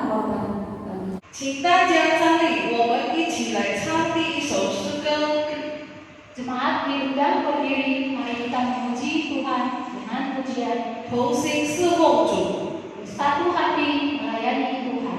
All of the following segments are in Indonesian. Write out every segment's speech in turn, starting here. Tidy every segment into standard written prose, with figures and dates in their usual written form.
korban bagi. 请大家站立，我们一起来唱第一首诗歌。 Jemaat diundang berdiri, mari kita memuji Tuhan dengan pujian 同心侍奉主。 satu hati melayani Tuhan.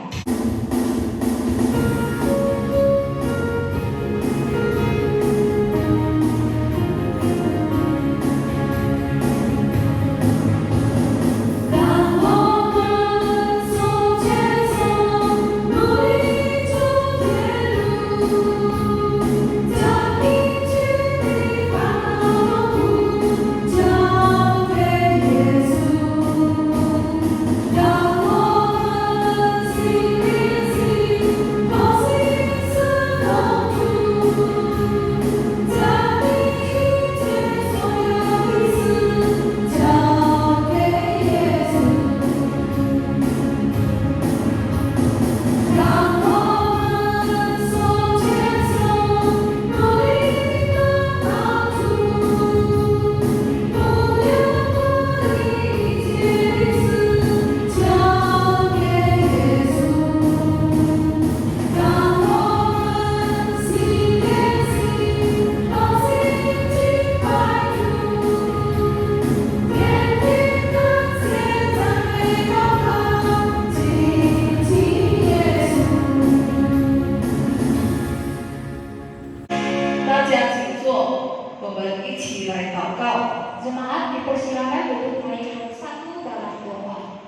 Jemaat dipersilakan duduk mari bersatu dalam doa.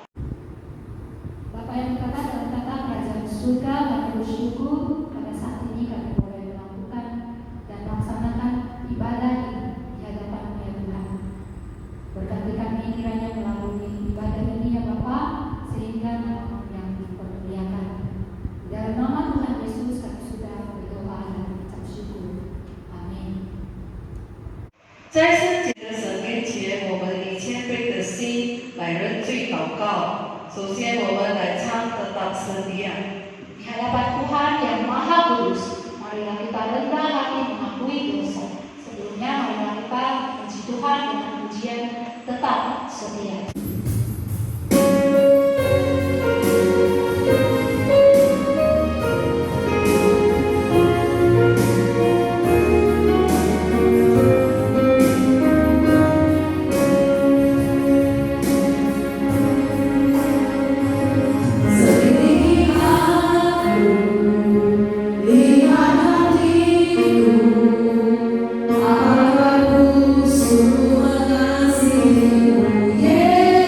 Bapa yang berkata dalam kata Kerajaan Surga, kami bersyukur pada saat ini kami boleh melakukan dan melaksanakan ibadah di hadapan ya Tuhan. Berkati kami kiranya melalui ibadah ini ya Bapa, sehingga yang dipermuliakan. Dalam nama Tuhan Yesus kami sudah berdoa dan mengucap syukur. Amin. 在圣洁的神面前，我们以谦卑的心来认罪祷告。首先，我们来唱的大声一样。 Di hadapan Tuhan yang Maha Kudus, marilah kita rendah hati mengakui dosa. Sebelumnya, marilah kita puji Tuhan dengan pujian tetap setia. Aku sungguh mengasihimu, Yesus.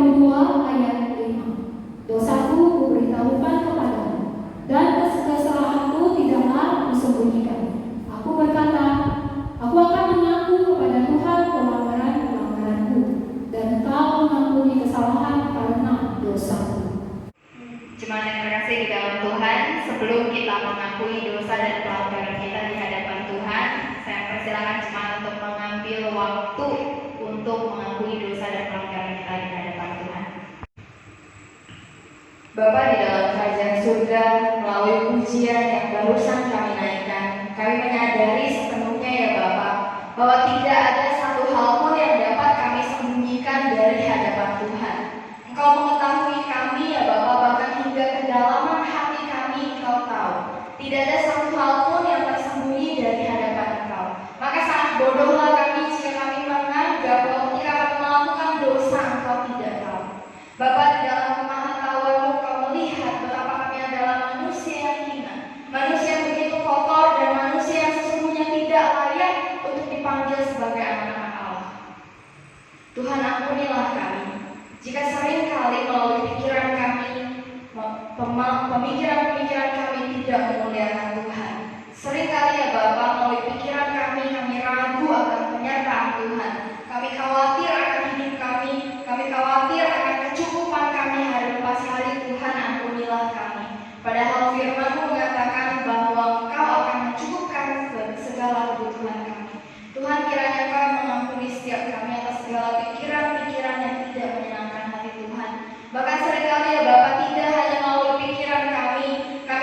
22 ayat 5. Dosaku kuberitahukan kepadamu, dan kesalahanku tidaklah disembunyikan. Aku berkata, aku akan mengaku kepada Tuhan pelanggaran-pelanggaranku, dan Engkau mengampuni kesalahan karena dosaku. Jemaat yang terkasih di dalam Tuhan, sebelum kita mengakui dosa dan pelanggaran kita di hadapan Tuhan, saya persilakan jemaat untuk mengambil waktu untuk mengakui dosa dan pelanggaran kita di hadapan Tuhan. Bapa di dalam kerajaan surga, melalui pujian yang barusan kami naikkan, kami menyadari sepenuhnya ya Bapa, bahwa tidak ada satu hal pun yang dapat kami sembunyikan dari hadapan Tuhan. Engkau mengetahui kami ya Bapa, bahkan hingga kedalaman hati kami Engkau tahu. Tidak ada satu hal pun yang tersembunyi dari hadapan Engkau. Maka sangat bodohlah kami jika kami menganggap bahwa ketika kami melakukan dosa Engkau tidak tahu. Bapa, di dalam kemahatauan-Mu Engkau melihat betapa kami adalah manusia yang hina, manusia yang begitu kotor, dan manusia yang sesungguhnya tidak layak untuk dipanggil sebagai anak-anak Allah. Tuhan, ampunilah kami jika sering kali melalui pikiran kami, pemikiran-pemikiran kami tidak memuliakan Tuhan. Sering kali ya Bapa, melalui pikiran kami ragu akan penyertaan Tuhan. Kami khawatir akan hidup kami khawatir akan kecukupan kami hari lepas hari. Tuhan, ampunilah kami. Padahal firman-Mu mengatakan bahwa Engkau akan mencukupkan segala kebutuhan kami. Tuhan, kiranya Engkau mengampuni setiap kami atas segala pikiran-pikiran yang tidak menyenangkan hati Tuhan. Bahkan seringkali ya Bapa, tidak hanya melalui pikiran kami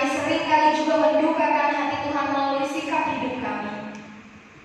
seringkali juga mendukakan hati Tuhan melalui sikap hidup kami.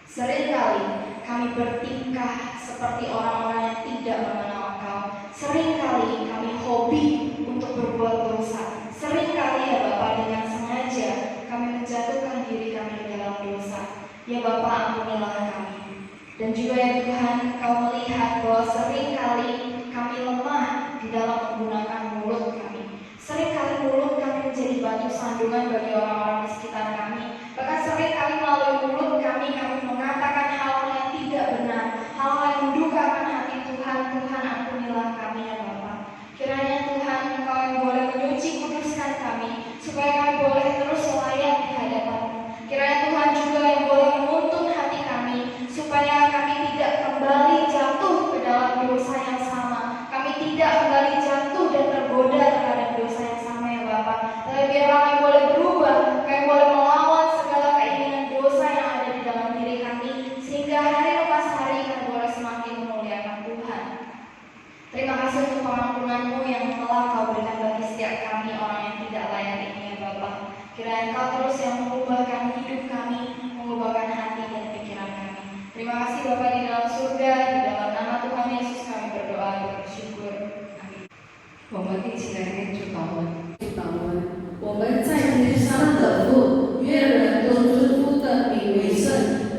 Seringkali kami bertingkah seperti orang-orang yang tidak mengenal Engkau. Seringkali kami hobi untuk berbuat dosa. Seringkali ya Bapa, dengan sengaja kami menjatuhkan diri kami ke dalam dosa. Ya Bapa, ampunilah kami. Dan juga ya Tuhan, Engkau melihat bahwa seringkali kami lemah di dalam menggunakan mulut kami. Seringkali mulut kami menjadi batu sandungan bagi orang-orang di sekitar kami. Bahkan seringkali melalui mulut kami mengatakan hal-hal yang tidak benar, hal-hal yang mendukakan hati Tuhan. Tuhan, ampunilah kami ya Bapa. Kiranya Tuhan, Engkau yang boleh menyuci kuduskan kami, supaya kami boleh terus layak di hadapan-Mu. Kiranya Tuhan juga yang boleh menuntun hati kami, supaya kami tidak kembali jatuh ke dalam dosa yang sama. Kami tidak kembali jatuh dan tergoda terhadap dosa yang sama ya Bapa. Tapi biarlah kami boleh berubah, kami boleh melawan segala keinginan dosa yang ada di dalam diri kami, sehingga hari lepas hari kami boleh semakin memuliakan Tuhan. Terima kasih untuk pengampunan-Mu yang telah Kau berikan bagi setiap kami orang yang tidak layak ini ya Bapa. Kiranya Engkau terus yang mengubahkan hidup kami, mengubahkan hati dan pikiran kami. Terima kasih Bapa di dalam surga, di dalam nama Tuhan Yesus kami berdoa dan bersyukur. Amin. 我们一起来念主祷文。我们在天上的父，愿人都尊父的名为圣，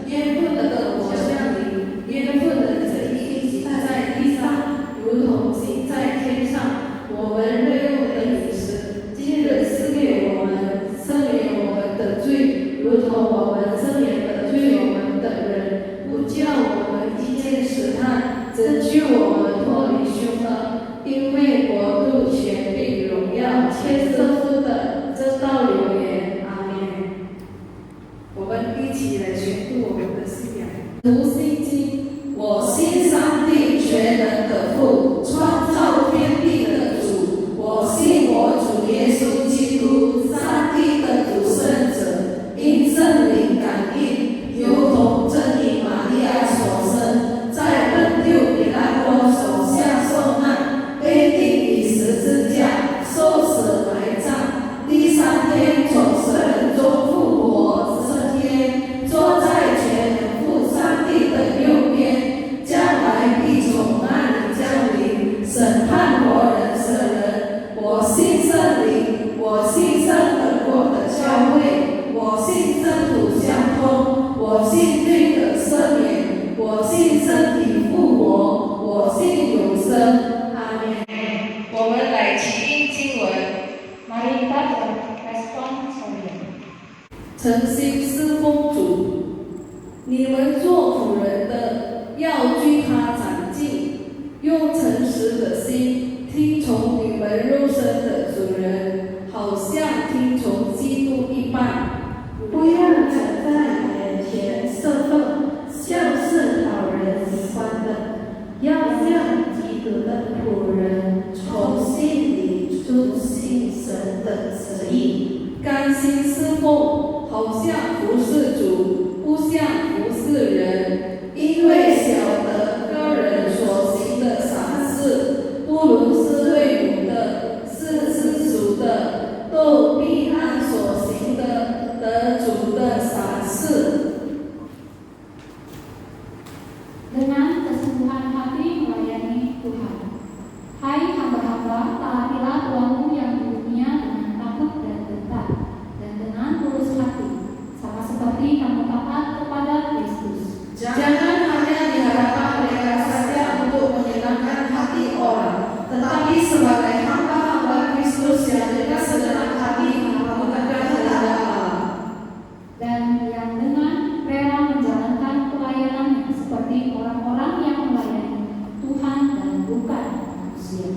愿父的国降临，愿父的旨意行在地上，如同行在天上。我们日用的饮食，今日赐给我们，赦免我们的罪，如同我们赦免得罪我们的人，不叫我们遇见试探，拯救我们脱离凶恶。因为国度、权柄、荣耀，皆是父的。这道留言，阿门。我们一起来宣布我们的信仰。读圣经，我信上帝全能的父，创造天地的主。我信我主耶稣基督，上帝的独生者，因圣灵感应，如同真理玛利亚所生，在本丢比拉多手下受难，被钉于十字架，受死埋葬，第三天从死人中复活，升天，坐在全能父上帝的右边，将来必从那里降临，审判活人死人。我信圣灵，我信圣而过的教会，我信圣徒相通，我信罪的赦免，我信身体复活，我信永生。阿门。我们来起应经文。 Mari kita respon soalnya. 诚心侍奉主，你们做仆人的要居他长进，用诚实的心听从你们肉身的主人，好像听从基督一般。不要站在眼前设奉，像是讨人喜欢的，要像基督的仆人，从心里遵行神的旨意，甘心侍奉，好像服侍主，不像服侍人，因为晓得个人所行的善事，不论是为母的，是世俗的，都必按所行的得主的赏赐。Dengan kesungguhan hati melayani Tuhan. Hai hamba-hamba, taatilah Tuhanmu yang di dunia dengan takut dan gentar, dan dengan tulus hati, sama seperti kamu taat kepada Kristus. Jangan hanya diharapkan mereka saja untuk menyenangkan hati orang, tetapi sebagai hamba-hamba Kristus yang dengan segenap hati melakukan kehendak Allah. Dan yang dengan rela menjalankan pelayanannya seperti orang-orang yang melayani Tuhan dan bukan manusia.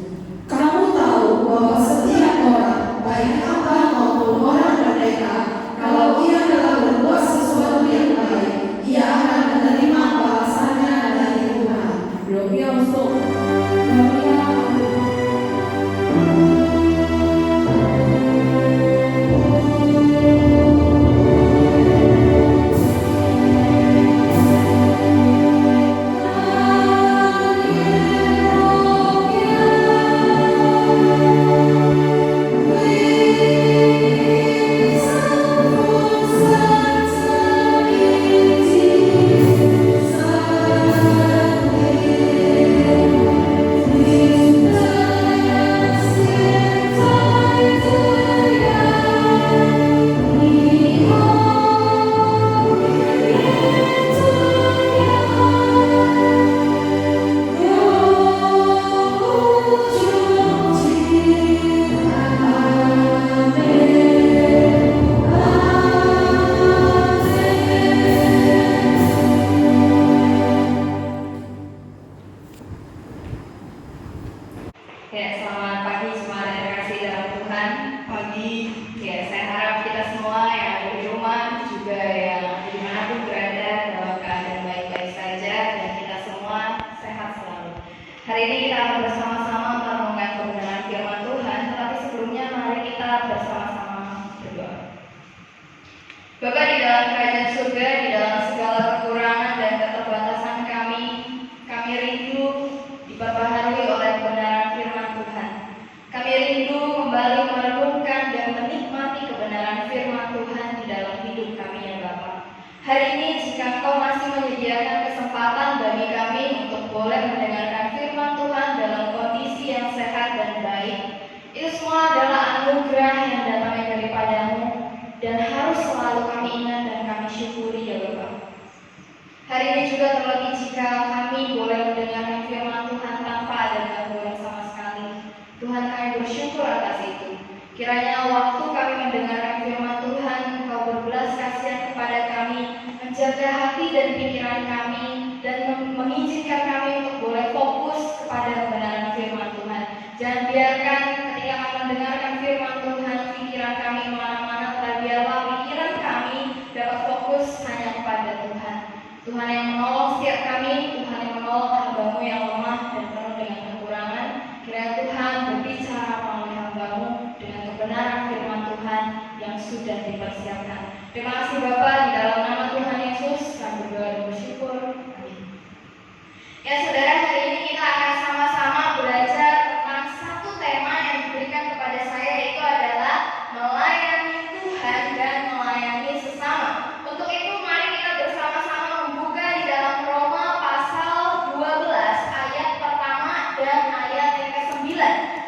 Kamu tahu bahwa setiap orang, baik hamba maupun orang merdeka, kalau ia telah berbuat sesuatu yang baik, ia akan menerima balasannya dari Tuhan. Romeo Song. Ya, selamat pagi semua dan terima kasih dalam Tuhan. Pagi, ya saya harap kita semua yang ada di rumah juga yang dimanapun berada dalam keadaan baik-baik saja dan kita semua sehat selalu. Hari ini kita akan bersama-sama merenungkan kebenaran firman Tuhan, tetapi sebelumnya mari kita bersama-sama berdoa. Bapa di dalam kerajaan surga, di dalam segala kekurangan dan keterbatasan kami rindu diperbaharui oleh kebenaran firman Tuhan. Kami rindu kembali merenungkan dan menikmati kebenaran firman Tuhan di dalam hidup kami ya Bapa. Hari ini jika Engkau masih menyediakan kesempatan bagi kami untuk boleh mendengarkan firman Tuhan dalam kondisi yang sehat dan baik, itu semua adalah anugerah yang datangnya daripadamu dan harus selalu kami ingat dan kami syukuri ya Bapa. Hari ini juga terlebih jika kami boleh mendengarkan firman Tuhan tanpa ada gangguan sama sekali. Tuhan, kami bersyukur atas itu. Kiranya waktu kami mendengarkan firman Tuhan, Engkau berbelas kasihan kepada kami, menjaga hati dan pikiran kami, dan mengizinkan kami untuk boleh fokus kepada kebenaran firman Tuhan. Jangan biarkan ketika kami mendengarkan firman Tuhan, pikiran kami kemana-mana, tetapi biarlah pikiran kami dapat fokus hanya kepada Tuhan. Tuhan yang menolong setiap kami, Tuhan yang menolong hamba-Mu yang lemah dan penuh dengan kekurangan. Kiranya Tuhan berbicara melalui hamba-Mu dengan kebenaran firman Tuhan yang sudah dipersiapkan. Terima kasih Bapa, di dalam nama Tuhan Yesus kami berdoa dan bersyukur. Amin. Ya saudara, hari ini kita akan sama-sama belajar tentang satu tema yang diberikan kepada saya, yaitu adalah melayani Tuhan dan melayani sesama. Untuk itu mari kita bersama-sama membuka di dalam Roma pasal 12 ayat pertama dan ayat yang ke-9.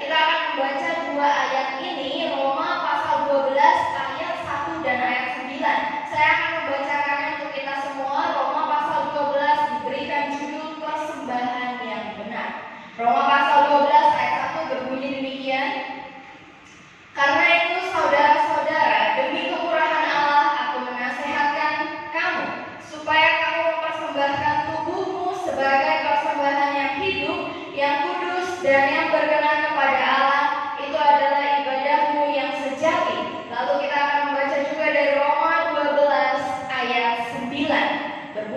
Kita akan membaca dua ayat ini, Roma pasal 12 ayat 1 dan ayat 9. Saya akan membacakannya untuk kita semua. Roma pasal 12 diberikan judul persembahan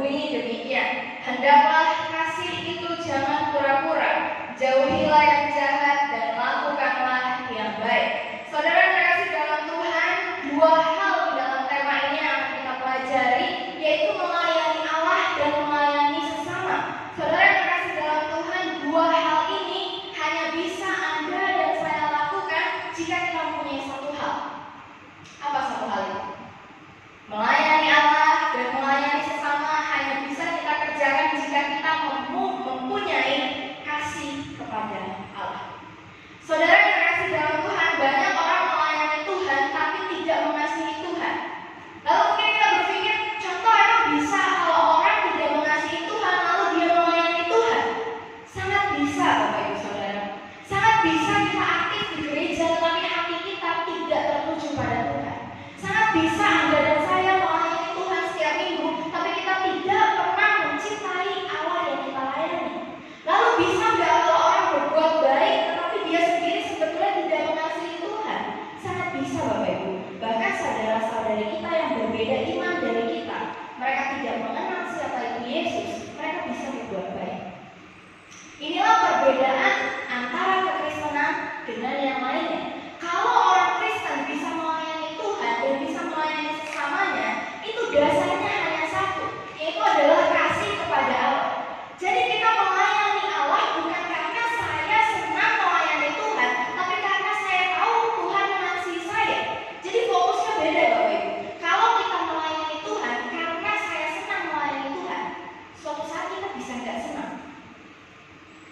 berbunyi demikian, hendaklah kasih itu jangan pura-pura, jauhilah yang jahat dan lakukanlah yang baik. Saudara yang terkasih dalam Tuhan, dua hal di dalam tema ini yang akan kita pelajari, yaitu melayani Allah dan melayani sesama. Saudara yang terkasih dalam Tuhan, dua hal ini hanya bisa Anda dan saya lakukan jika kita mempunyai satu hal. Apa satu hal itu? Melayani Allah dan melayani sesama hanya bisa kita kerjakan jika kita mempunyai kasih kepada Allah. Saudara yang terkasih dalam Tuhan, banyak orang melayani Tuhan tapi tidak mengasihi Tuhan. Lalu mungkin kita berpikir, contoh emang bisa kalau orang tidak mengasihi Tuhan lalu dia melayani Tuhan? Sangat bisa Bapak Ibu Saudara. Sangat bisa kita aktif di gereja tetapi hati kita tidak tertuju pada Tuhan. Sangat bisa Anda dan saya melayani Tuhan setiap minggu tapi kita tidak pernah mencintai Allah yang kita layani. Lalu bisa nggak kalau orang berbuat baik tetapi dia sendiri sebetulnya tidak mengasihi Tuhan? Sangat bisa Bapak Ibu. Bahkan saudara-saudari kita yang berbeda iman dari kita, mereka tidak mengenal siapa itu Yesus, mereka bisa berbuat baik. Inilah perbedaan antara kekristenan dengan yang lainnya. Kalau orang Kristen bisa melayani Tuhan dan bisa melayani sesamanya, itu dasarnya hanya satu, yaitu adalah kasih kepada Allah. Jadi kita melayani Allah bukan karena saya senang melayani Tuhan, tapi karena saya tahu Tuhan mengasihi saya. Jadi fokusnya beda Bapak Ibu. Kalau kita melayani Tuhan karena saya senang melayani Tuhan, suatu saat kita bisa nggak senang.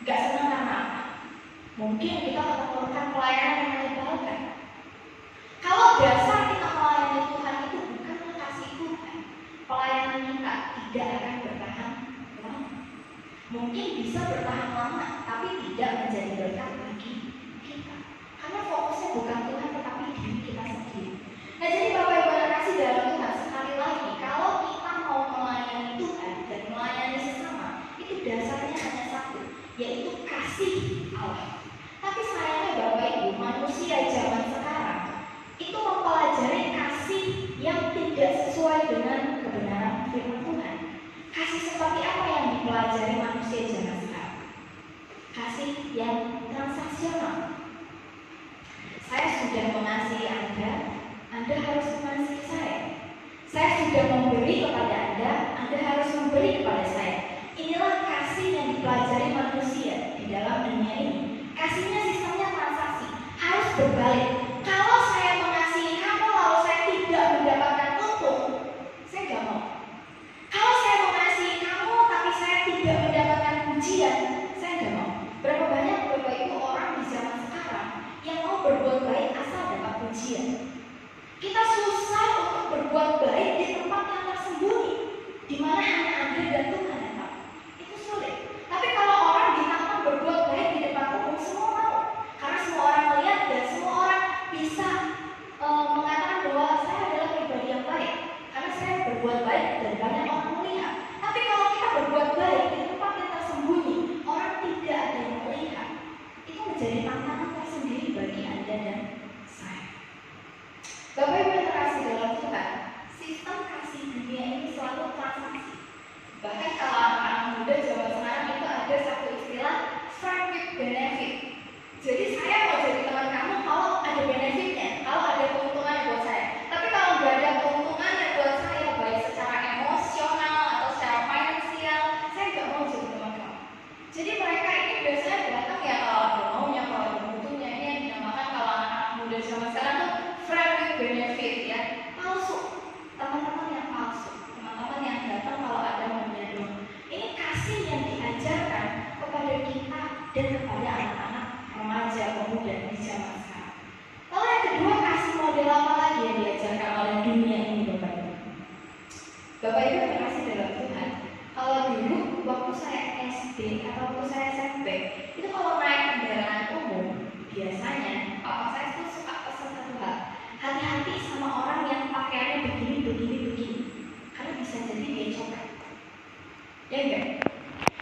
Nggak senang karena apa? Mungkin kita menemukan pelayanan yang menyebalkan. Kalau dasar kita melayani Tuhan itu bukan kasih Tuhan, pelayanan kita tidak akan bertahan lama. Mungkin bisa bertahan lama, tapi tidak menjadi berkat bagi kita. Karena fokusnya bukan Tuhan, tetapi diri kita sendiri. Nah, jadi Bapak Ibu yang kasih dalam Tuhan, sekali lagi, kalau kita mau melayani Tuhan dan melayani sesama, itu dasarnya hanya satu, yaitu kasih Allah. Tapi sayangnya Bapak Ibu, manusia zaman sekarang itu mempelajari kasih yang tidak sesuai dengan kebenaran firman Tuhan. Kasih seperti apa yang dipelajari manusia zaman sekarang? Kasih yang transaksional. Saya sudah mengasihi Anda, Anda harus mengasihi saya. Saya sudah memberi kepada Anda harus memberi kepada saya. Inilah kasih yang dipelajari manusia di dalam dunia ini. Kasihnya sistemnya transaksi, harus berbalik. Kalau saya mengasihi kamu lalu saya tidak mendapatkan untung, saya gak mau. Kalau saya mengasihi kamu tapi saya tidak mendapatkan pujian, saya gak mau. Berapa banyak Bapak Ibu orang di zaman sekarang yang mau berbuat baik asal dapat pujian? Kita susah untuk berbuat baik di tempat yang tersembunyi, di mana hanya Anda dan Tuhan yang tahu. Itu sulit. Tapi kalau orang ditantang berbuat baik di depan umum, semua mau. Karena semua orang melihat dan semua orang bisa mengatakan bahwa saya adalah pribadi yang baik. Karena saya berbuat baik dan banyak orang melihat. Tapi kalau kita berbuat baik di tempat yang tersembunyi, orang tidak ada yang melihat. Itu menjadi tantangan tersendiri bagi Anda dan saya. Bapak Ibu yang terkasih dalam Tuhan, sistem kasih dunia ini selalu transaksi. Bahkan kalau anak-anak muda zaman sekarang itu ada satu istilah friend with benefit. Jadi saya mau jadi teman kamu kalau ada benefitnya, kalau ada keuntungan buat saya. Tapi kalau nggak ada keuntungan yang buat saya, baik secara emosional atau secara finansial, saya nggak mau jadi teman kamu. Jadi mereka ini biasanya datang ya kalau ada maunya, kalau ada butuhnya. Ini yang dinamakan kalau anak-anak muda zaman sekarang tuh friend with benefit ya, palsu. Teman-teman yang palsu, teman-teman yang datang kalau ada maunya doang. Ini kasih yang diajarkan kepada kita dan kepada anak-anak remaja pemuda di zaman sekarang. Lalu yang kedua, kasih model apa lagi yang diajarkan oleh dunia ini Bapak Ibu? Bapak Ibu yang kasih dalam Tuhan, kalau dulu waktu saya SD atau waktu saya SMP, itu kalau naik kendaraan umum, biasanya papa saya tuh suka pesan satu hal, hati-hati sama orang yang pakaiannya begini. Karena bisa jadi dia copet. Ya enggak?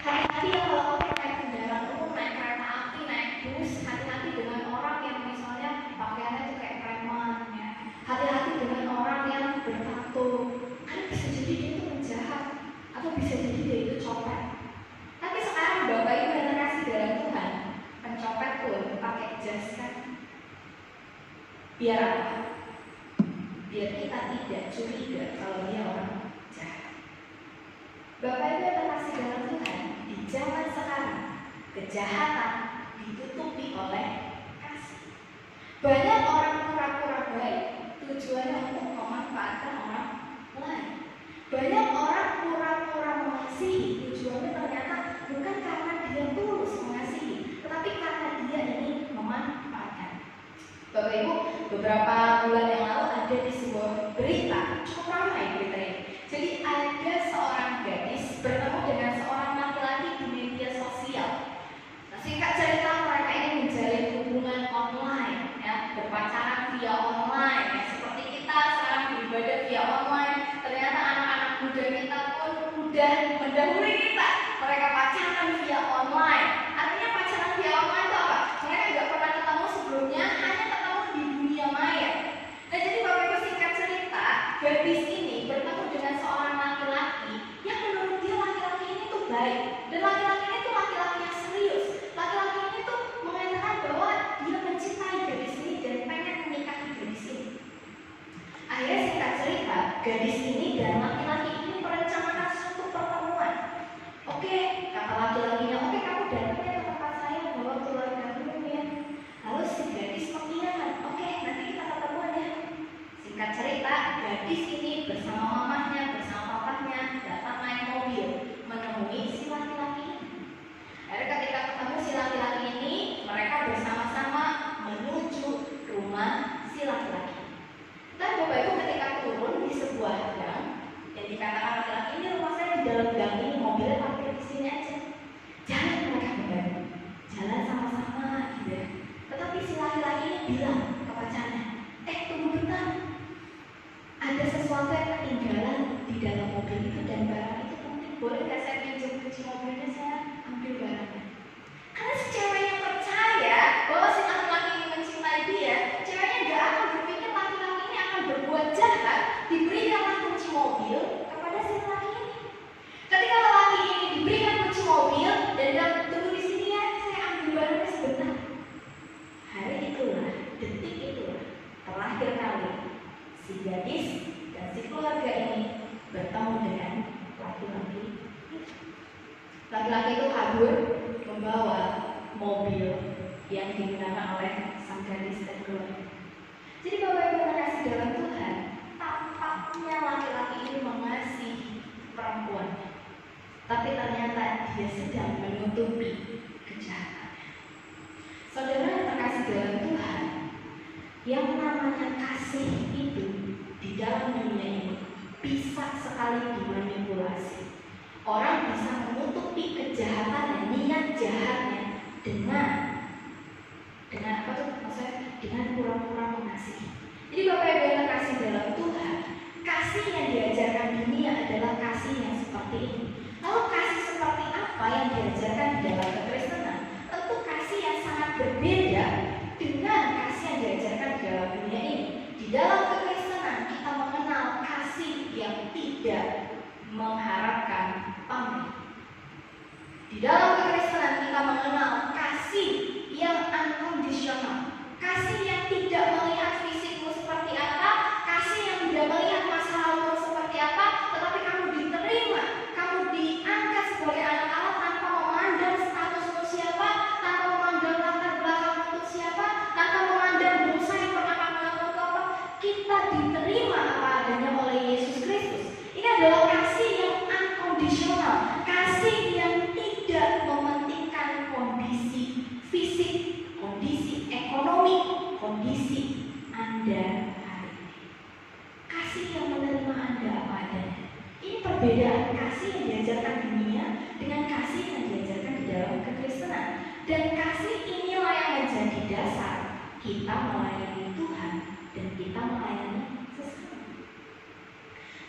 Hati-hati ya kalau kamu naik kendaraan umum, naik kereta api, naik bus, hati-hati dengan orang yang misalnya pakaiannya tuh kayak preman ya. Hati-hati dengan orang yang bertato. Karena bisa jadi dia tuh penjahat atau bisa kejahatan ditutupi oleh kasih. Banyak orang pura-pura baik, tujuannya untuk memanfaatkan orang lain. Banyak orang pura-pura mengasihi, tujuannya ternyata bukan karena dia tulus mengasihi, tetapi karena dia ingin memanfaatkan. Bapak Ibu, beberapa bulan yang lalu ada di sebuah berita, cukup ramai berita ini. Jadi ada seorang gadis bertemu dengan seorang laki-laki di media sosial. Nah, singkat cerita, mereka ini menjalin hubungan online, ya, berpacaran via online, ya, seperti kita sekarang beribadah via online. Ternyata anak-anak muda kita pun udah mendahului kita. Mereka pacaran via online. Artinya pacaran via online itu apa? Mereka nggak pernah ketemu sebelumnya, hanya ketemu di dunia maya. Nah, jadi Bapak Ibu, singkat cerita, gadis ini bertemu dengan seorang laki-laki yang menurut dia laki-laki ini tuh baik, dan laki-laki ini tuh laki-laki yang serius. Laki-laki ini tuh mengatakan bahwa dia mencintai gadis ini dan pengen menikahi gadis ini. Akhirnya singkat cerita, gadis ini dan laki-laki ini merencanakan suatu pertemuan. Oke, kata laki-lakinya, oke, kamu datang ya ke tempat saya, bawa keluarga dulu ya. Lalu si gadis mengiyakan, oke, nanti kita ketemuan ya. Singkat cerita, gadis ini bersama mamahnya, bersama papahnya datang naik mobil menemui si laki-laki ini. Akhirnya ketika ketemu si laki-laki ini, mereka bersama-sama menuju rumah si laki-laki. Dan Bapak Ibu, ketika turun di sebuah gang yang dikatakan laki-laki ini, rumah saya di dalam gang ini, mobilnya parkir di sini aja. Jalan mereka berbagi, jalan sama-sama gitu ya. Tetapi si laki-laki ini bilang ke pacarnya, tunggu bentar, ada sesuatu yang ketinggalan di dalam mobil itu dan barang itu penting. Boleh nggak saya pinjam kunci mobilnya, saya ambil barangnya? Karena si ceweknya percaya bahwa si laki-laki ini mencintai dia, ceweknya nggak akan berpikir laki-laki ini akan berbuat jahat, diberikanlah kunci mobil kepada si laki ini. Ketika laki ini diberikan kunci mobil dan dia tunggu di sini ya, saya ambil barangnya sebentar. Hari itulah, detik itulah, terakhir kali si gadis dan si keluarga ini bertemu dengan laki-laki itu. Laki-laki itu kabur membawa mobil yang digunakan oleh sang gadis dan keluarga. Jadi Bapak Ibu yang kasih dalam Tuhan, tampaknya laki-laki ini mengasihi perempuannya, tapi ternyata dia sedang menutupi kejahatannya. Saudara yang terkasih dalam Tuhan, yang namanya kasih itu di dalam dunia ini bisa sekali dimanipulasi. Orang bisa menutupi kejahatan dan niat jahatnya dengan apa tuh maksudnya? Dengan pura-pura mengasihi. Jadi Bapak Ibu yang terkasih dalam Tuhan, kasih yang diajarkan dunia adalah kasih yang seperti ini. Lalu kasih seperti apa yang diajarkan di dalam kekristenan? Tentu kasih yang sangat berbeda dengan kasih yang diajarkan di dalam dunia ini. Di dalam kekristenan kita mengenal kasih yang tidak mengharapkan pamrih. Di dalam kekristenan kita mengenal kasih yang unconditional, kasih yang tidak melihat fisikmu seperti apa, kasih yang tidak melihat masa lalumu seperti apa, tetapi kamu diterima, kamu diangkat sebagai anak Allah tanpa memandang statusmu siapa, tanpa memandang latar belakangmu untuk siapa, tanpa memandang dosa yang pernah kamu lakukan apa. Kita diterima apa adanya oleh Yesus Kristus. Ini adalah kasih yang unconditional, kasih yang tidak mementingkan kondisi fisik, kondisi ekonomi, kondisi Anda hari ini. Kasih yang menerima Anda apa adanya. Ini perbedaan kasih yang diajarkan dunia dengan kasih yang diajarkan di dalam kekristenan. Dan kasih inilah yang menjadi dasar kita melayani Tuhan dan kita melayani sesama.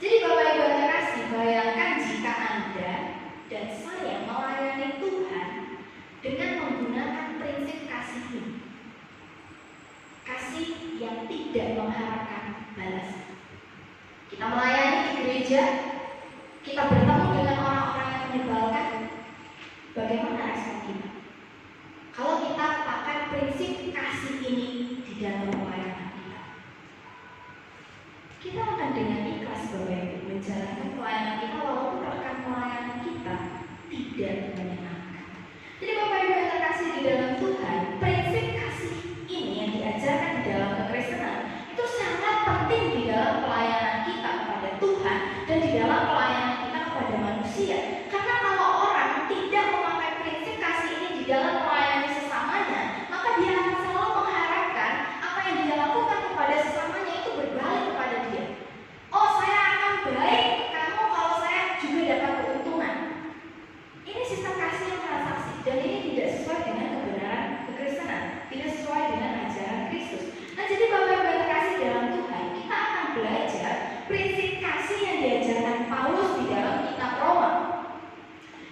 Jadi Bapak Ibu yang terkasih, bayangkan jika Anda dan saya melayani Tuhan dengan menggunakan prinsip kasih ini. Kasih yang tidak mengharapkan balasan. Kita melayani di gereja, kita bertemu dengan orang-orang yang menyebalkan. Bagaimana respon kita? Kalau kita pakai prinsip kasih ini di dalam pelayanan kita, kita akan dengan ikhlas Bapak Ibu menjalankan pelayanan kita walaupun rekan pelayanan kita tidak menyenangkan. Jadi Bapak Ibu yang dalam Tuhan, prinsip kasih ini yang diajarkan di dalam kekristenan itu sangat penting di dalam pelayanan kita kepada Tuhan dan di dalam pelayanan kita kepada manusia. Karena kalau orang tidak memakai prinsip kasih ini di dalam melayani sesamanya, maka dia akan selalu mengharapkan apa yang dia lakukan kepada sesamanya itu berbalik kepada dia. Oh, saya akan baik ke kamu kalau saya juga dapat keuntungan. Ini sistem kasih yang transaksi dan ini tidak sesuai dengan kebenaran kekristenan, tidak sesuai dengan ajaran Kristus. Nah, jadi Bapak Ibu yang terkasih dalam Tuhan, kita akan belajar prinsip kasih yang diajarkan Paulus di dalam kitab Roma.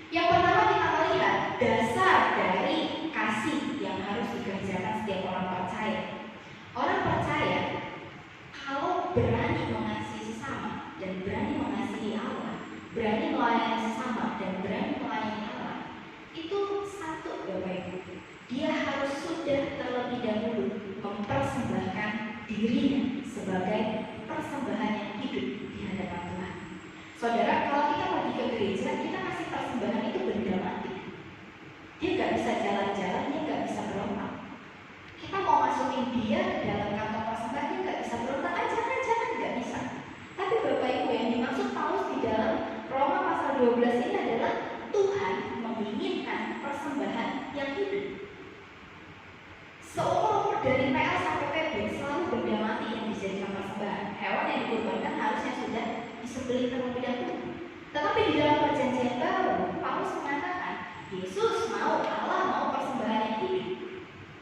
Yang pertama kita melihat dasar dari kasih yang harus dikerjakan setiap orang percaya. Orang percaya kalau berani mengasihi sesama dan berani mengasihi Allah, berani melayani sesama dan berani melayani Allah, itu satu Bapak Ibu, dia harus sudah terlebih dahulu mempersembahkan dirinya sebagai persembahan yang hidup di hadapan Tuhan. Saudara, kalau kita pergi ke gereja, kita kasih persembahan itu benda mati. Dia nggak bisa jalan-jalan, dia nggak bisa berontak. Kita mau masukin dia ke dalam kantong persembahan, dia nggak bisa berontak, jangan nggak bisa. Tapi Bapak Ibu, yang dimaksud Paulus di dalam Roma pasal 12 ini adalah Tuhan menginginkan persembahan yang hidup. Seumur dari PL sampai PB selalu benda mati yang dijadikan persembahan. Hewan yang dikorbankan harusnya sudah disembelih terlebih dahulu. Tetapi di dalam perjanjian baru, Paulus mengatakan Yesus mau, Allah mau persembahan yang hidup.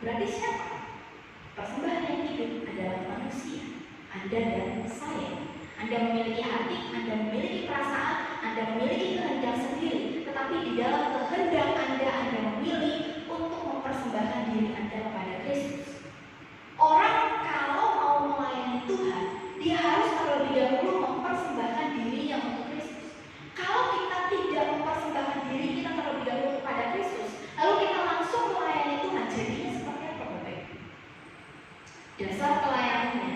Berarti siapa? Persembahan yang hidup adalah manusia, Anda dan saya. Anda memiliki hati, Anda memiliki perasaan, Anda memiliki kehendak sendiri. Tetapi di dalam kehendak Anda memilih untuk mempersembahkan diri Anda kepada Kristus. Orang kalau mau melayani Tuhan, dia harus terlebih dahulu mempersembahkan dirinya untuk Kristus. Kalau kita tidak mempersembahkan diri kita terlebih dahulu kepada Kristus, lalu kita langsung melayani Tuhan, jadinya seperti apa Bapak? Dasar pelayanannya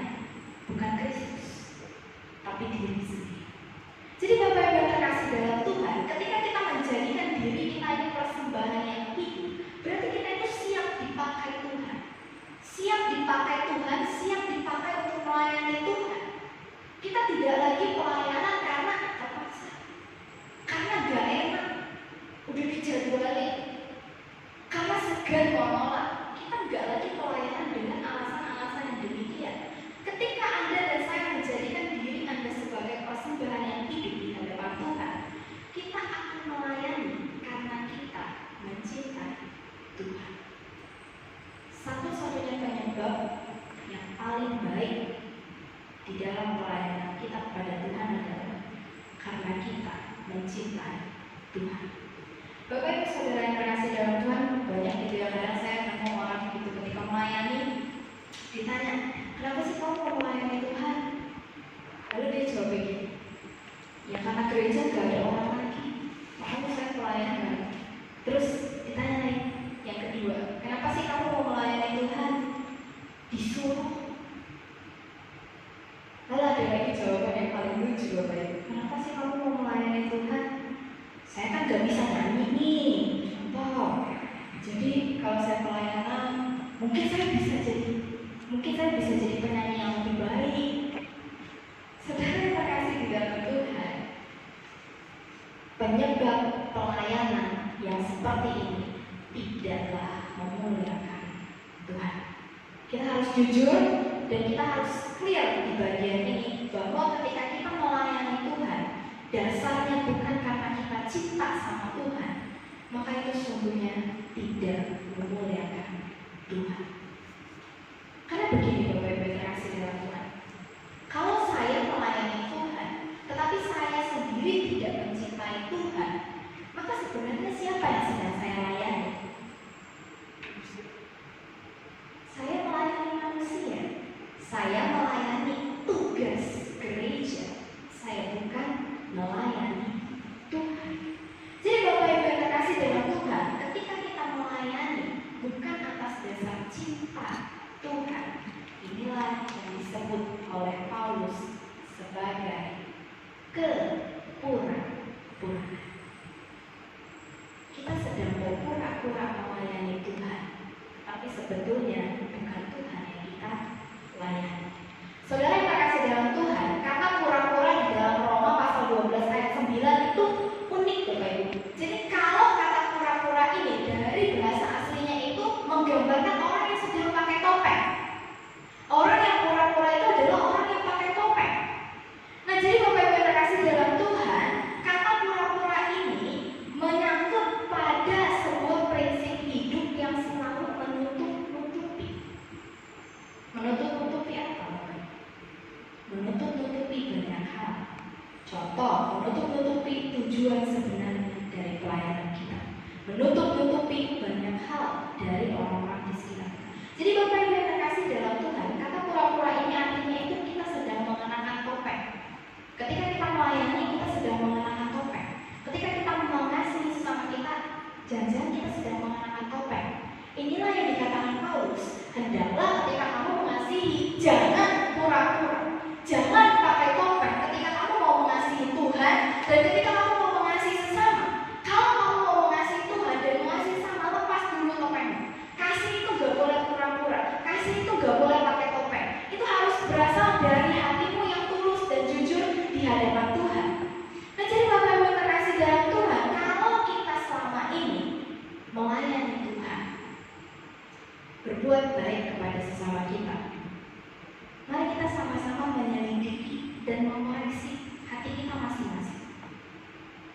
bukan Kristus, tapi diri sendiri. Jadi Bapak Ibu yang terkasih dalam Tuhan, ketika kita menjadikan diri kita ini persembahan yang hidup, berarti kita itu siap dipakai Tuhan. Siap dipakai Tuhan, siap dipakai untuk melayani Tuhan. Kita tidak lagi pelayanan karena terpaksa, karena gak enak, udah dijadwalin, karena segan mau nolak. Kita gak lagi pelayanan dengan alasan-alasan yang demikian. Ketika Anda dan saya menjadikan diri Anda sebagai persembahan yang hidup di hadapan Tuhan, kita akan melayani karena kita mencintai Tuhan. Satu-satunya penyebab yang paling baik di dalam pelayanan kita kepada Tuhan adalah karena kita mencintai Tuhan. Bapak Ibu Saudara yang terkasih dalam Tuhan, banyak gitu ya, kadang saya ketemu orang gitu ketika melayani, ditanya, kenapa sih kamu mau melayani Tuhan? Lalu dia jawab begini, ya karena gereja gak ada orang lagi, makanya saya pelayanan. Terus ditanya lagi, yang kedua, kenapa sih kamu mau melayani Tuhan? Disuruh. Lalu ada lagi jawaban yang paling lucu Bapak Ibu, kenapa sih kamu mau melayani Tuhan? Saya kan gak bisa nyanyi nih, contoh. Jadi kalau saya pelayanan, mungkin saya bisa jadi penyanyi yang lebih baik. Saudara yang terkasih di dalam Tuhan, penyebab pelayanan yang seperti ini tidaklah memuliakan Tuhan. Kita harus jujur dan kita harus clear di bagian ini bahwa ketika kita melayani Tuhan, dasarnya bukan karena kita cinta sama Tuhan, maka itu sungguhnya tidak memuliakan Tuhan. Karena begini Bapak Ibu terkasih dalam Tuhan, kalau saya melayani Tuhan, tetapi saya sendiri tidak mencintai Tuhan, maka sebenarnya siapa yang sedang saya layani? Saya melayani manusia, saya melayani tugas gereja, saya bukan melayani Tuhan. Jadi Bapak Ibu yang terkasih dalam Tuhan, ketika kita melayani bukan atas dasar cinta menutup-nutupi tujuan sebenarnya dari pelayanan kita, menutup-nutupi banyak hal dari orang-orang di sekitar kita. Jadi Bapak Ibu yang terkasih dalam Tuhan, kata pura-pura ini artinya itu kita sedang mengenakan topeng. Ketika kita melayani, kita sedang mengenakan topeng. Ketika kita mengasihi sesama kita, jangan-jangan kita sedang mengenakan topeng. Inilah yang dikatakan Paulus, hendaklah ketika kamu mengasihi, jangan pura-pura, jangan pakai topeng. Ketika kamu mau mengasihi Tuhan dan ketika kamu mau mengasihi sesama, kalau kamu mau mengasihi Tuhan dan mengasihi sesama, lepas dulu topengmu. Kasih itu gak boleh pura-pura, kasih itu gak boleh pakai topeng. Itu harus berasal dari hatimu yang tulus dan jujur di hadapan Tuhan. Nah, jadi Bapak Ibu terkasih dalam Tuhan, kalau kita selama ini melayani Tuhan, berbuat baik kepada sesama kita, mari kita sama-sama menyelidiki dan mengoreksi hati kita masing-masing.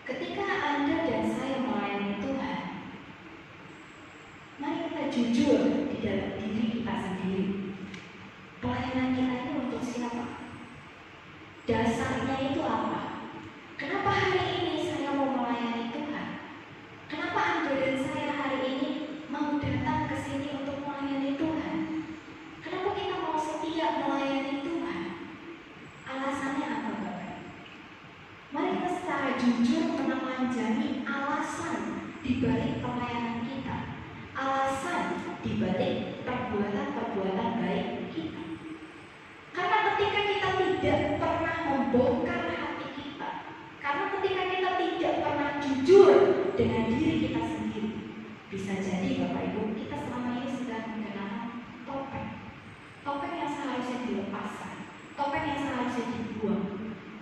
Ketika Anda dan saya melayani Tuhan, mari kita jujur di dalam diri kita sendiri. Pelayanan kita ini untuk siapa? Dasarnya itu apa? Kenapa hari ini saya mau melayani Tuhan? Kenapa Anda dan saya hari ini mau datang ke sini untuk melayani Tuhan? Kenapa kita mau setia melayani Tuhan? Alasannya apa, Bapak? Mari kita secara jujur menelanjangi alasan dibalik pelayanan kita, alasan dibalik perbuatan-perbuatan baik kita. Karena ketika kita tidak pernah membongkar hati kita, karena ketika kita tidak pernah jujur dengan diri kita sendiri, bisa jadi Bapak Ibu kita selama ini sedang mengenakan topeng. Topeng yang seharusnya dilepaskan, topeng yang seharusnya dibuang,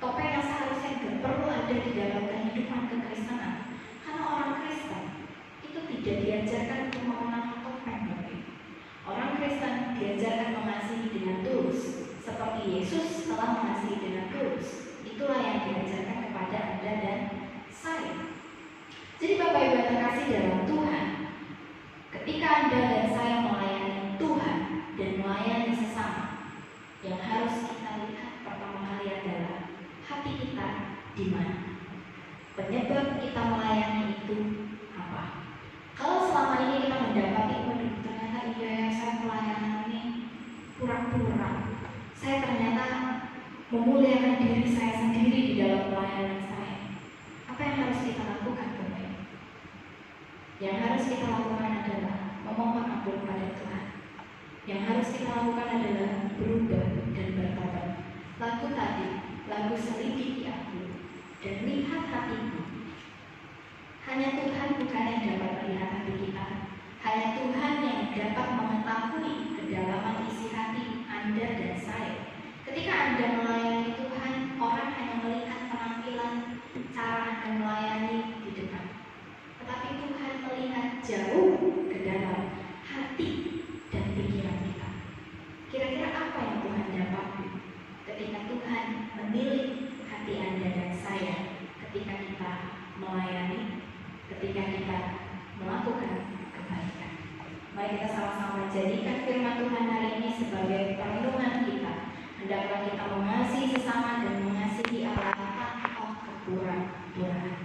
topeng yang seharusnya tidak perlu ada di dalam kehidupan kekristenan. Karena orang Kristen itu tidak diajarkan untuk mengenakan topeng, Bapak Ibu. Orang Kristen diajarkan mengasihi dengan tulus, seperti Yesus telah mengasihi dengan tulus. Itulah yang diajarkan kepada Anda dan saya. Jadi Bapak Ibu yang terkasih dalam Tuhan, ketika Anda dan saya melayani Tuhan dan melayani sesama, yang harus kita lihat pertama kali adalah hati kita di mana. Penyebab kita melayani itu apa? Kalau selama ini kita mendapati, waduh ternyata iya ya saya pelayanan ini pura-pura, saya ternyata memuliakan diri saya sendiri di dalam pelayanan saya. Apa yang harus kita lakukan, Bapak? Yang harus kita lakukan adalah memohon ampun pada Tuhan. Yang harus kita lakukan adalah berubah dan bertobat. Lagu tadi, lagu selidiki aku dan lihat hatiku. Hanya Tuhan bukan yang dapat melihat hati kita. Hanya Tuhan yang dapat mengetahui kedalaman isi hati Anda dan saya. Ketika Anda melayani Tuhan, orang hanya melihat penampilan cara Anda melayani di depan. Tetapi Tuhan melihat jauh ke dalam hati dan pikiran kita. Kira-kira apa yang Tuhan dapat ketika Tuhan menilik hati Anda dan saya ketika kita melayani, ketika kita melakukan kebaikan. Mari kita sama-sama jadikan firman Tuhan hari ini sebagai perenungan kita. Hendaklah kita mengasihi sesama dan mengasihi Allah tanpa kepura-puraan.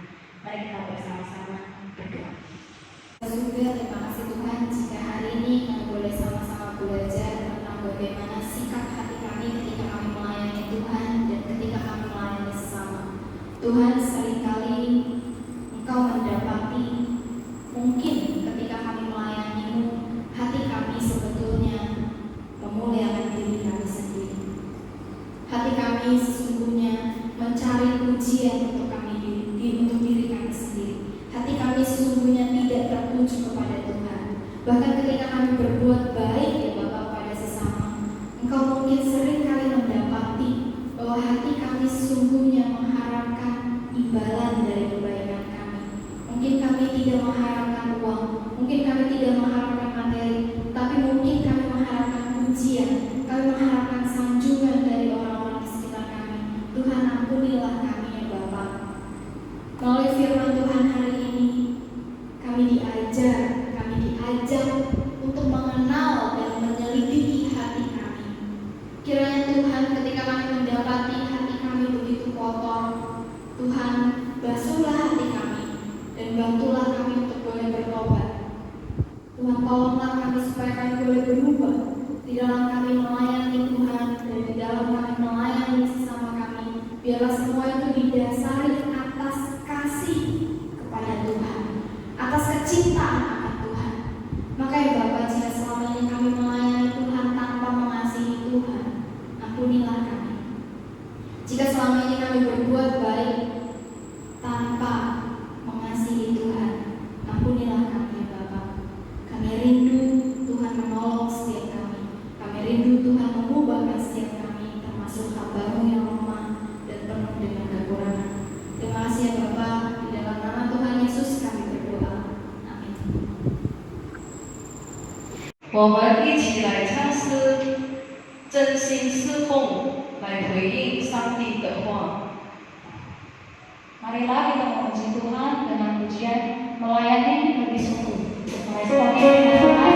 Mari kita bersama-sama berdoa. Surga, terima kasih Tuhan jika hari ini kami boleh sama-sama belajar tentang bagaimana sikap hati kami ketika kami melayani Tuhan dan ketika kami melayani sesama. Tuhan, seringkali Engkau mendapati mungkin ketika kami melayani-Mu, hati kami sebetulnya memuliakan diri kami sendiri. Hati kami sesungguhnya mencari pujian untuk untuk diri kami sendiri. Hati kami sesungguhnya tidak tertuju kepada Tuhan. Bahkan ketika kami berbuat baik ya Bapak pada sesama, Engkau mungkin sering kali mendapati bahwa hati kami sesungguhnya mengharapkan imbalan dari kebaikan kami. Mungkin kami tidak mengharapkan uang, mungkin kami tidak mengharapkan materi, tapi mungkin kami mengharapkan pujian, kami mengharapkan sanjungan dari orang-orang di sekitar kami. Tuhan, ampunilah kami ya Bapa. Melalui firman Tuhan hari ini, kami diajak untuk mengenal dan menyelidiki hati kami. Kiranya Tuhan, ketika kami mendapati hati kami begitu kotor, Tuhan, basuhlah hati kami, dan bantulah kami untuk boleh bertobat. Tuhan, tolonglah kami supaya kami boleh berubah di dalam kami melayani Tuhan dan di dalam kami melayani sesama kami. Biarlah semua itu didasari atas kasih kepada Tuhan, atas kecintaan akan Tuhan. Maka ya Bapa, jika selama ini kami melayani Tuhan tanpa mengasihi Tuhan, ampunilah kami. Jika selama ini kami berbuat baik tanpa mengasihi Tuhan, ampunilah kami ya Bapa. Kami rindu Tuhan menolong setiap kami. Kami rindu Tuhan mengubahkan setiap kami, termasuk hamba-Mu yang lemah dan penuh dengan kekurangan. Terima kasih ya Bapa, di dalam nama Tuhan Yesus kami berdoa. Amin. 我们一起来唱诗，真心侍奉，来回应上帝的话。 Marilah kita memuji Tuhan dengan pujian melayani lebih sungguh. Meresponi firman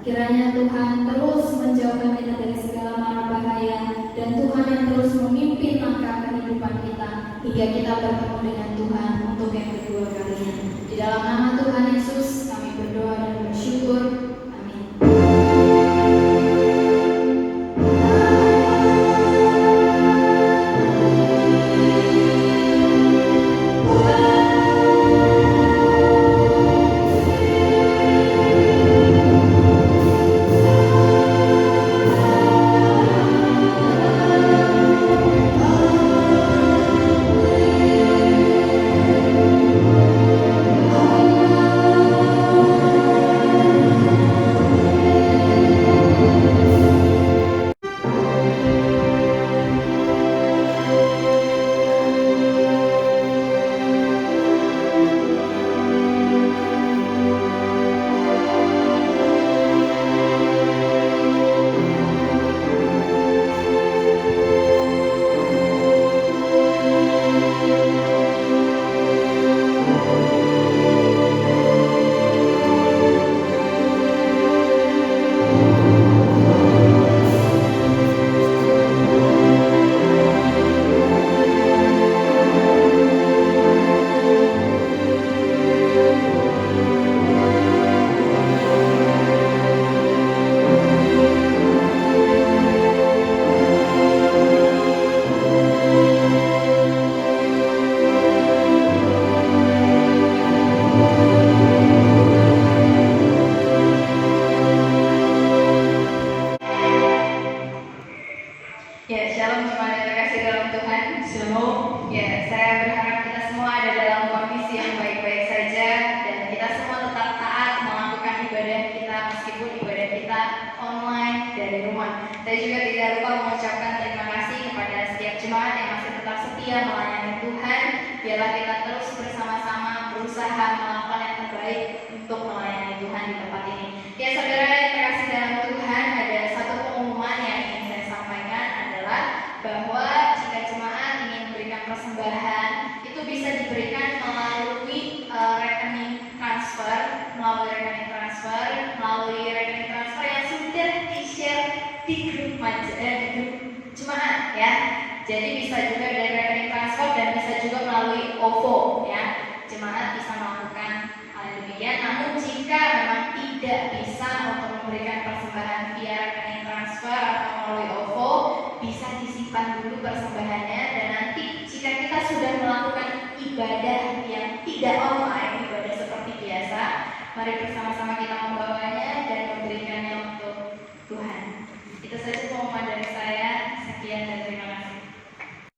Kiranya Tuhan terus menjauhkan kita dari segala mara bahaya, dan Tuhan yang terus memimpin langkah kehidupan kita hingga kita bertemu dengan Tuhan untuk yang kedua kalinya. Di dalam nama Tuhan Yesus kami berdoa dan bersyukur. Amin. Shalom. Ya, saya berharap kita semua ada dalam kondisi yang baik-baik saja dan kita semua tetap taat melakukan ibadah kita meskipun ibadah kita online dari rumah. Saya juga tidak lupa mengucapkan terima kasih kepada setiap jemaat yang masih tetap setia melayani Tuhan. Biarlah kita terus bersama-sama berusaha melakukan yang terbaik untuk melayani Tuhan di tempat ini. Ya saudara yang terkasih dalam Tuhan, ada satu pengumuman yang ingin saya sampaikan adalah bahwa jika jemaat ingin memberikan persembahan itu bisa diberikan melalui rekening transfer, melalui rekening transfer yang sudah di-share di grup jemaat ya. Jadi bisa juga dari rekening transfer dan bisa juga melalui OVO ya. Jemaat bisa melakukan hal yang demikian. Namun jika memang tidak bisa untuk memberikan persembahan via rekening transfer atau melalui OVO, bisa disimpan dulu persembahannya dan nanti jika kita sudah melakukan ibadah yang tidak online, ibadah seperti biasa, mari bersama-sama kita membawanya dan memberikannya untuk Tuhan. Itu saja pengumuman dari saya. Sekian dan terima kasih.